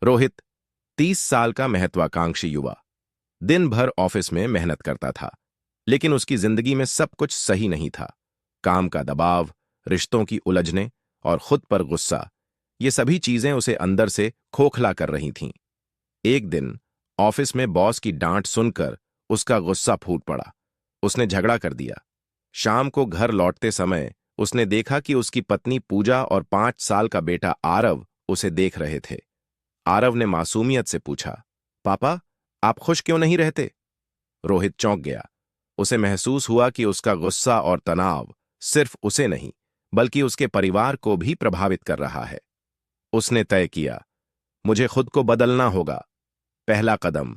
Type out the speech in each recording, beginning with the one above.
रोहित 30 साल का महत्वाकांक्षी युवा दिन भर ऑफिस में मेहनत करता था, लेकिन उसकी जिंदगी में सब कुछ सही नहीं था। काम का दबाव, रिश्तों की उलझने और खुद पर गुस्सा, ये सभी चीजें उसे अंदर से खोखला कर रही थीं। एक दिन ऑफिस में बॉस की डांट सुनकर उसका गुस्सा फूट पड़ा। उसने झगड़ा कर दिया। शाम को घर लौटते समय उसने देखा कि उसकी पत्नी पूजा और 5 साल का बेटा आरव उसे देख रहे थे। आरव ने मासूमियत से पूछा, पापा, आप खुश क्यों नहीं रहते? रोहित चौंक गया। उसे महसूस हुआ कि उसका गुस्सा और तनाव सिर्फ उसे नहीं, बल्कि उसके परिवार को भी प्रभावित कर रहा है। उसने तय किया, मुझे खुद को बदलना होगा। पहला कदम,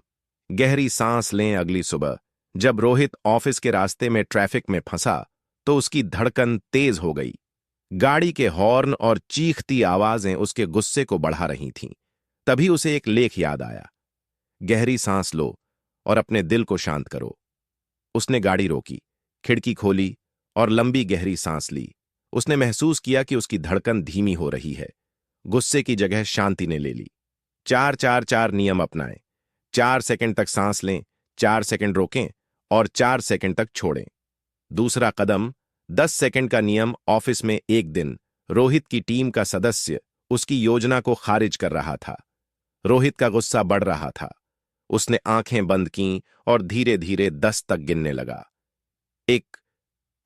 गहरी सांस लें। अगली सुबह जब रोहित ऑफिस के रास्ते में ट्रैफिक में फंसा, तो उसकी धड़कन तेज हो गई। गाड़ी के हॉर्न और चीखती आवाजें उसके गुस्से को बढ़ा रही थीं। तभी उसे एक लेख याद आया, गहरी सांस लो और अपने दिल को शांत करो। उसने गाड़ी रोकी, खिड़की खोली और लंबी गहरी सांस ली। उसने महसूस किया कि उसकी धड़कन धीमी हो रही है। गुस्से की जगह शांति ने ले ली। 4-4-4 नियम अपनाएं। 4 सेकंड तक सांस लें, 4 सेकंड रोकें और 4 सेकंड तक छोड़ें। दूसरा कदम, 10 सेकंड का नियम। ऑफिस में एक दिन रोहित की टीम का सदस्य उसकी योजना को खारिज कर रहा था। रोहित का गुस्सा बढ़ रहा था। उसने आंखें बंद कीं और धीरे धीरे 10 तक गिनने लगा। 1,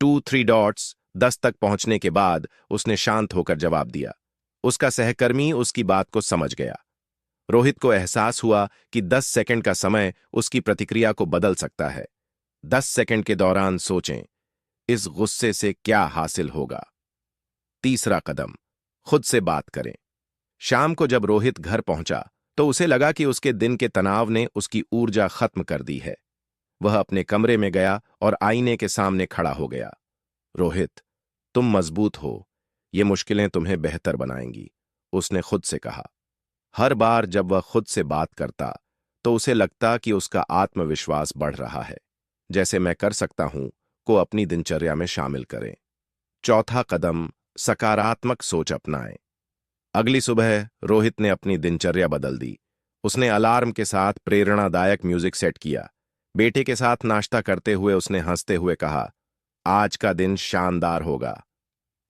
2, 3 डॉट्स। 10 तक पहुंचने के बाद उसने शांत होकर जवाब दिया। उसका सहकर्मी उसकी बात को समझ गया। रोहित को एहसास हुआ कि 10 सेकंड का समय उसकी प्रतिक्रिया को बदल सकता है। 10 सेकंड के दौरान सोचें, इस गुस्से से क्या हासिल होगा। तीसरा कदम, खुद से बात करें। शाम को जब रोहित घर पहुंचा, तो उसे लगा कि उसके दिन के तनाव ने उसकी ऊर्जा खत्म कर दी है। वह अपने कमरे में गया और आईने के सामने खड़ा हो गया। रोहित, तुम मजबूत हो, ये मुश्किलें तुम्हें बेहतर बनाएंगी, उसने खुद से कहा। हर बार जब वह खुद से बात करता, तो उसे लगता कि उसका आत्मविश्वास बढ़ रहा है। जैसे मैं कर सकता हूं को अपनी दिनचर्या में शामिल करें। चौथा कदम, सकारात्मक सोच अपनाएं। अगली सुबह रोहित ने अपनी दिनचर्या बदल दी। उसने अलार्म के साथ प्रेरणादायक म्यूजिक सेट किया। बेटे के साथ नाश्ता करते हुए उसने हंसते हुए कहा, आज का दिन शानदार होगा।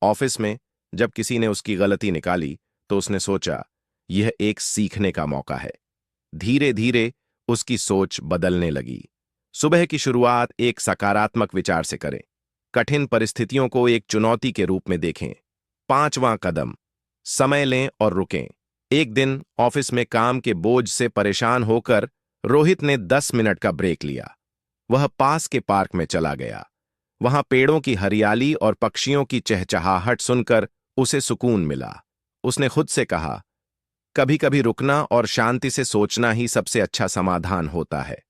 ऑफिस में जब किसी ने उसकी गलती निकाली, तो उसने सोचा, यह एक सीखने का मौका है। धीरे धीरे उसकी सोच बदलने लगी। सुबह की शुरुआत एक सकारात्मक विचार से करें। कठिन परिस्थितियों को एक चुनौती के रूप में देखें। पांचवां कदम, समय लें और रुकें। एक दिन ऑफिस में काम के बोझ से परेशान होकर रोहित ने 10 मिनट का ब्रेक लिया। वह पास के पार्क में चला गया। वहां पेड़ों की हरियाली और पक्षियों की चहचहाहट सुनकर उसे सुकून मिला। उसने खुद से कहा, कभी कभी रुकना और शांति से सोचना ही सबसे अच्छा समाधान होता है।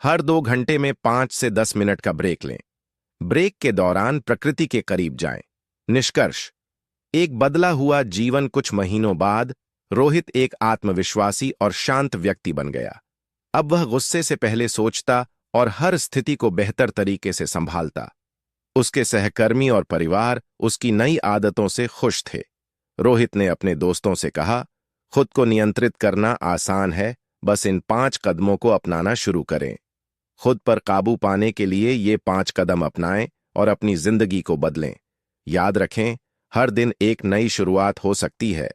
हर 2 घंटे में 5 से 10 मिनट का ब्रेक लें। ब्रेक के दौरान प्रकृति के करीब जाएं। निष्कर्ष, एक बदला हुआ जीवन। कुछ महीनों बाद रोहित एक आत्मविश्वासी और शांत व्यक्ति बन गया। अब वह गुस्से से पहले सोचता और हर स्थिति को बेहतर तरीके से संभालता। उसके सहकर्मी और परिवार उसकी नई आदतों से खुश थे। रोहित ने अपने दोस्तों से कहा, खुद को नियंत्रित करना आसान है, बस इन 5 कदमों को अपनाना शुरू करें। खुद पर काबू पाने के लिए ये 5 कदम अपनाएं और अपनी जिंदगी को बदलें। याद रखें, हर दिन एक नई शुरुआत हो सकती है।